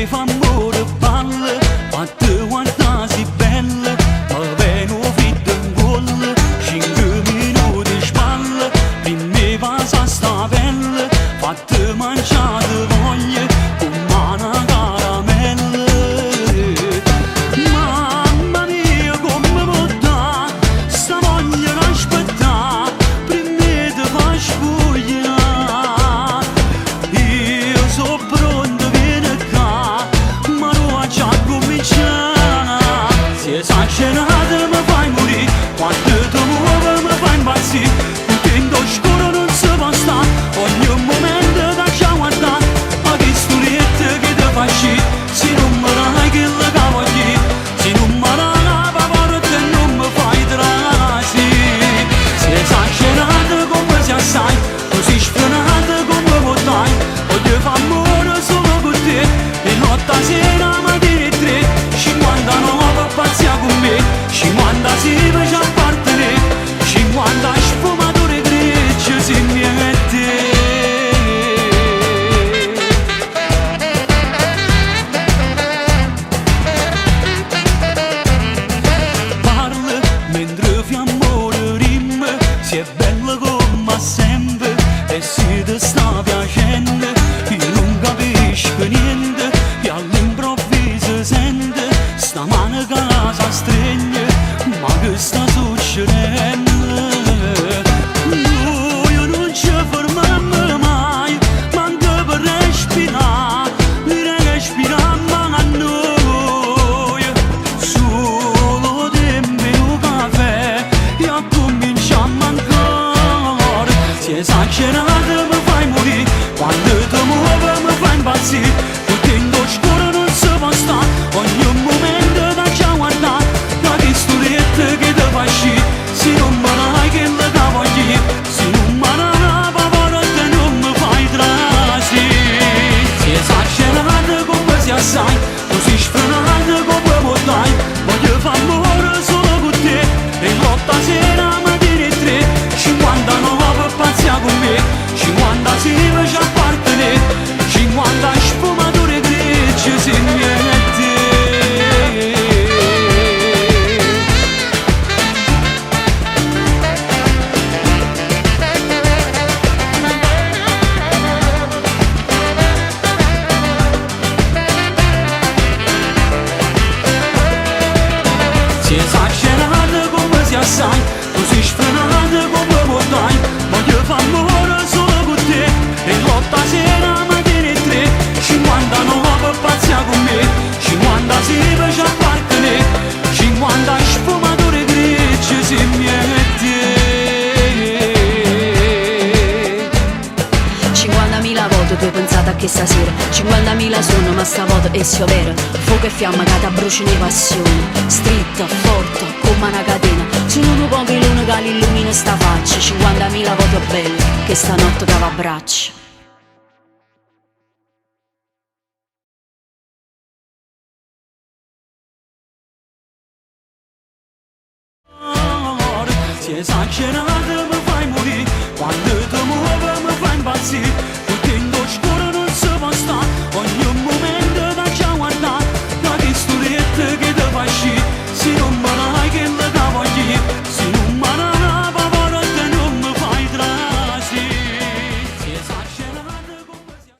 fa amore palle, quante guardasi belle, ma veno fritto in golle, 5 minuti spalle, prima passa sta pelle, fatte mangiate voglie, con mano caramelle. Mamma mia come porta, sta voglia che aspetta, prima ti fa spogliare. Io so pronto, vieni qua, ma non già cominciare. Se esagerate mi fai morire, quando ti muovo mi fai impazzire, intendo scuro non si può stare, ogni momento da già guardare, ma che storiette che ti fa uscire, se non mi dai che la cavo lì, se non mi dai la pavoretta e non mi fai trasi. Se esagerate come si assai, così sfrenate come potai, voglio fare amore solo con te, e notte a sera mattina e 3, 59 pazzia con me, 50 si faccia appartenere, 50 sfumature greci se mi mette. Parla mentre fiammone rime, si è bella come sempre, e se ti sta piacendo, io non capisco niente, e all'improvviso sente, sta mano che la sa stregne, ma che sta succedendo? Noi non ci fermiamo mai, manco per respirare, dire che respiriamo a noi, solo dimmi un caffè e cominciamo ancora. Se esagerate mi fai morire, quando ti muovo mi fai impazzire, potendo scuro non si può stare, ogni momento da già guardare, ma che storiette che ti fa uscire, se non mi dai che la cavo lì, se non mi dai la pavoretta e non mi fai trasi. Se esagerate come si assai, così sfrenate come potai, voglio fare amore solo con te, e notte a sera mattina e 3, 59 pazzia con me, 50 si faccia appartenere, 50 sfumature greci se mi mette. Se esagerate come si assai, così sfrenate come potai, voglio fare amore solo con te, e notte a sera mattina e 3, 59 pazzia con me, 50 si faccia appartenere, 50 sfumature greci se mi mette. 50.000 volte tu hai pensato a che stasera, 50.000 sono ma stavolta è sia vera, fuoco e fiamma che ti bruciano le passioni, stritta, forte, come una catena, sono un po' che luna che illumina sta faccia, 50.000 volte belle, che stanotte che va a braccia. Se esagerate mi fai morire, quando ti muovo mi fai impazzire,